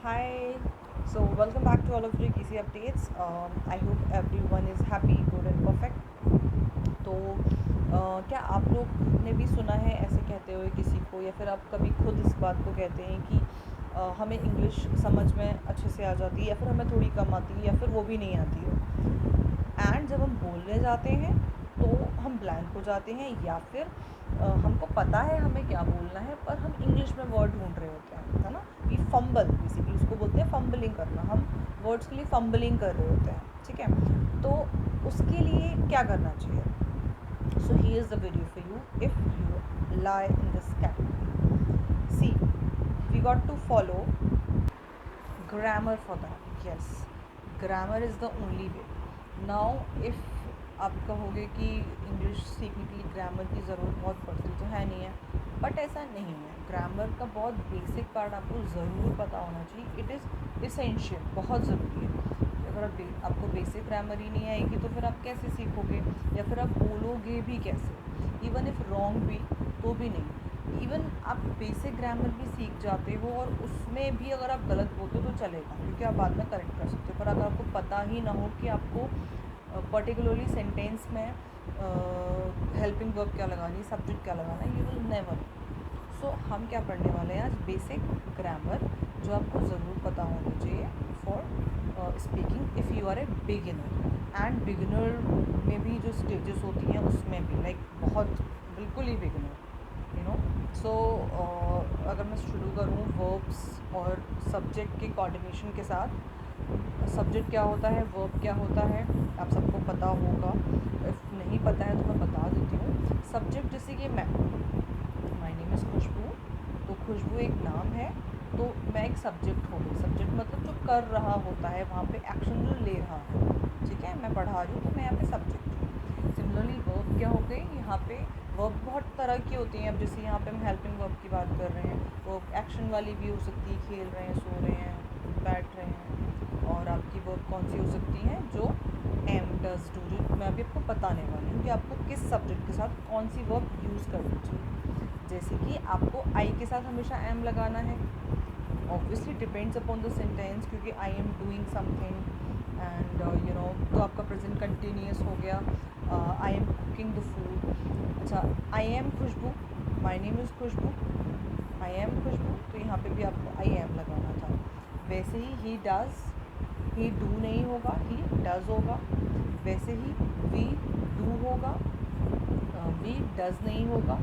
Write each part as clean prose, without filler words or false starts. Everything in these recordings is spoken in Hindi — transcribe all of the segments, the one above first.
Hi, so welcome back to all of your easy updates. I hope everyone is happy, good and perfect. तो क्या आप लोग ने भी सुना है ऐसे कहते हुए किसी को, या फिर आप कभी खुद इस बात को कहते हैं कि हमें इंग्लिश समझ में अच्छे से आ जाती है, या फिर हमें थोड़ी कम आती है, या फिर वो भी नहीं आती है। एंड जब हम बोलने जाते हैं तो हम ब्लैंक हो जाते हैं, या फिर हमको पता है हमें क्या बोलना है, पर हम इंग्लिश में वर्ड ढूंढ रहे होते हैं, है ना। वी फंबल, बेसिकली उसको बोलते हैं फंबलिंग करना। हम वर्ड्स के लिए फंबलिंग कर रहे होते हैं, ठीक है। तो उसके लिए क्या करना चाहिए? So he is the video for you if you lie in this category. See, we got to follow grammar for that. Yes, grammar is the only way. Now if आप कहोगे कि इंग्लिश सीखने के लिए ग्रामर की ज़रूरत बहुत पड़ती तो है नहीं है, बट ऐसा नहीं है। ग्रामर का बहुत बेसिक पार्ट आपको ज़रूर पता होना चाहिए। इट इज़ इसेंशियल, बहुत ज़रूरी है। अगर आपको बेसिक ग्रामर ही नहीं आएगी तो फिर आप कैसे सीखोगे, या फिर आप बोलोगे भी कैसे? इवन इफ़ रॉन्ग भी तो भी नहीं। इवन आप बेसिक ग्रामर भी सीख जाते हो और उसमें भी अगर आप गलत बोलते हो तो चलेगा, क्योंकि आप बाद में करेक्ट कर सकते हो। पर अगर आपको पता ही ना हो कि आपको पर्टिकुलरली सेंटेंस में हेल्पिंग वर्ब क्या लगानी है, सब्जेक्ट क्या लगाना है, यू विल नेवर। सो हम क्या पढ़ने वाले हैं आज? बेसिक ग्रामर, जो आपको ज़रूर पता होना चाहिए for speaking if you are a beginner. And beginner में भी जो स्टेजेस होती हैं उसमें भी बहुत बिल्कुल ही बिगिनर, यू नो। सो अगर मैं शुरू करूँ वर्ब्स और सब्जेक्ट के कोऑर्डिनेशन के साथ। सब्जेक्ट क्या होता है, वर्ब क्या होता है, आप सबको पता होगा। इफ़ नहीं पता है तो मैं बता देती हूँ। सब्जेक्ट जैसे कि माय नेम इज़ खुशबू, तो खुशबू एक नाम है, तो मैं एक सब्जेक्ट हो गई। सब्जेक्ट मतलब जो कर रहा होता है, वहाँ पे एक्शन जो ले रहा है, ठीक है। मैं पढ़ा रही हूँ तो मैं यहाँ पे सब्जेक्ट हूँ। सिमिलरली वर्ब क्या हो गई, यहाँ पे वर्ब बहुत तरह की होती हैं। अब जैसे यहाँ पे हम हेल्पिंग वर्ब की बात कर रहे हैं, वो एक्शन वाली भी हो सकती है, खेल रहे हैं, सो रहे हैं, बैठ रहे हैं। और आपकी वर्ब कौन सी हो सकती हैं, जो एम डज डू, जो मैं अभी आपको बताने वाली हूँ कि आपको किस सब्जेक्ट के साथ कौन सी वर्ब यूज़ करनी चाहिए। जैसे कि आपको आई के साथ हमेशा एम लगाना है। Obviously depends upon the sentence, क्योंकि I am doing something and you know, तो आपका प्रेजेंट कंटिन्यूस हो गया। I am cooking the food. अच्छा, I am Khushboo, my name is Khushboo, I am Khushboo, तो यहाँ पे भी आपको आई एम लगाना था। वैसे ही डज़, ही डू नहीं होगा, ही डज़ होगा। वैसे ही वी डू होगा, वी डज़ नहीं होगा।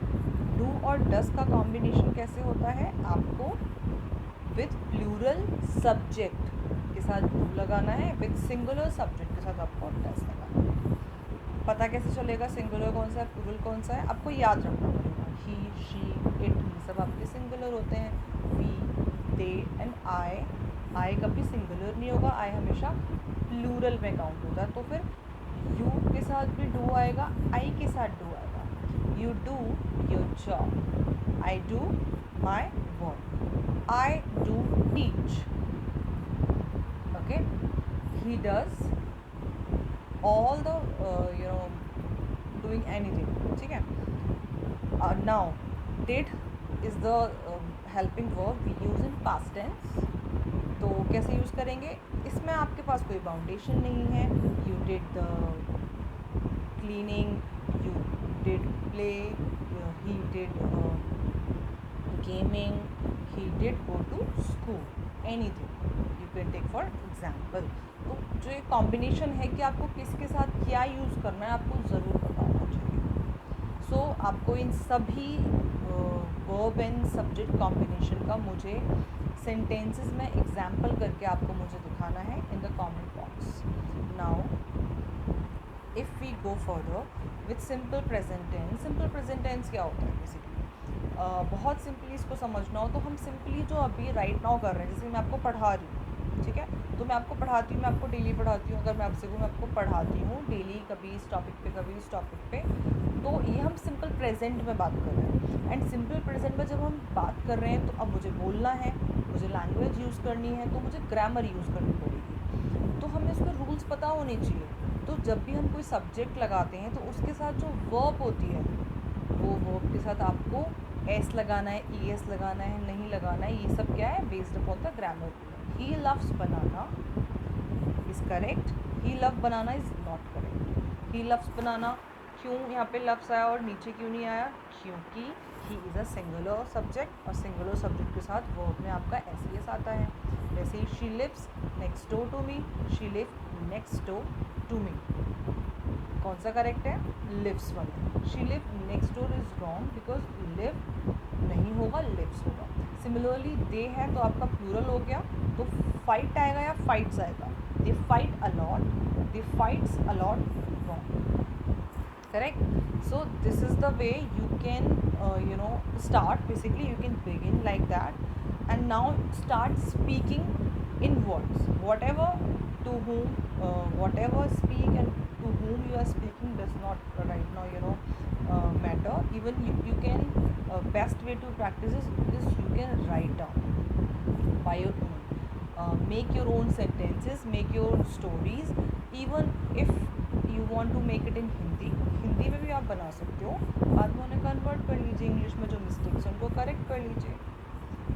डू और डज़ का कॉम्बिनेशन कैसे होता है? आपको विथ प्लूरल सब्जेक्ट के साथ डू लगाना है, विथ सिंगुलर सब्जेक्ट के साथ आपको डज़ लगाना है। पता कैसे चलेगा सिंगुलर कौन सा है, प्लूरल कौन सा है? आपको याद रखना पड़ेगा। ही, शी, इट, ये सब आपके सिंगुलर होते हैं। वी, दे एंड आई कभी सिंगुलर नहीं होगा, आई हमेशा प्लूरल में काउंट होता है। तो फिर यू के साथ भी डू आएगा, आई के साथ डू आएगा। You do your job, I do my work, I do teach, okay. He does all the you know, doing anything, ठीक है। now did is the helping verb we use in past tense। तो कैसे यूज़ करेंगे? इसमें आपके पास कोई बाउंडेशन नहीं है। You did the cleaning, you did play, he did gaming, he did go to school, anything you can take for example। तो जो ये कॉम्बिनेशन है कि आपको किसके साथ क्या यूज़ करना है, आपको ज़रूर पता होना चाहिए। सो आपको इन सभी वर्ब एंड सब्जेक्ट कॉम्बिनेशन का मुझे सेंटेंसेस में एग्जाम्पल करके आपको मुझे दिखाना है in the comment box. Now if we go further with simple present tense. Simple present tense क्या होता है? बेसिकली बहुत सिंपली इसको समझना हो तो हम सिंपली जो अभी राइट नाउ कर रहे हैं, जैसे मैं आपको पढ़ा रही हूँ, ठीक है, तो मैं आपको पढ़ाती हूँ, मैं आपको डेली पढ़ाती हूँ। अगर मैं आपसे मैं आपको पढ़ाती हूँ डेली, कभी इस टॉपिक पे, कभी इस टॉपिक पे, तो ये हम सिंपल प्रेजेंट में बात कर रहे हैं। एंड सिंपल प्रेजेंट में जब हम बात कर रहे हैं तो अब मुझे बोलना है, मुझे लैंग्वेज यूज़ करनी है, तो मुझे ग्रामर यूज़ करनी पड़ेगी। तो हमें उसके रूल्स पता होने चाहिए। तो जब भी हम कोई सब्जेक्ट लगाते हैं तो उसके साथ जो वर्ब होती है, वो वर्ब के साथ आपको एस लगाना है, ई एस लगाना है, नहीं लगाना है, ये सब क्या है, based upon the grammar. He loves banana is correct, he love banana is not correct. He loves banana, क्यों यहाँ पे लव्स आया और नीचे क्यों नहीं आया, क्योंकि he is a singular subject, और सिंगुलर सब्जेक्ट के साथ वर्ब में आपका एस ई एस आता है. जैसे ही she lives next door to me, she live next door to me. कौन सा करेक्ट है, लिव्स वाला. She live next door is wrong because live नहीं होगा, लिव्स होगा. सिमिलरली दे है तो आपका प्लूरल हो गया, तो फाइट आएगा या फाइट्स आएगा. They fight a lot, they fights a lot, wrong. Correct. So this is the way you can start. Basically you can begin like that, and now start speaking in words, whatever, to whom, whatever speak, and to whom you are speaking does not right now matter. Even you can, best way to practice is you can write down by your own. Make your own sentences, make your own stories. Even if you want to make it in Hindi में भी आप बना सकते हो. बाद में उन्हें कन्वर्ट कर लीजिए इंग्लिश में, जो मिस्टेक्स हैं उनको करेक्ट कर लीजिए.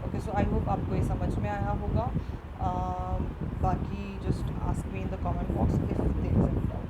ओके, सो आई होप आपको ये समझ में आया होगा. बाकी just ask me in the comment box if there is any doubt.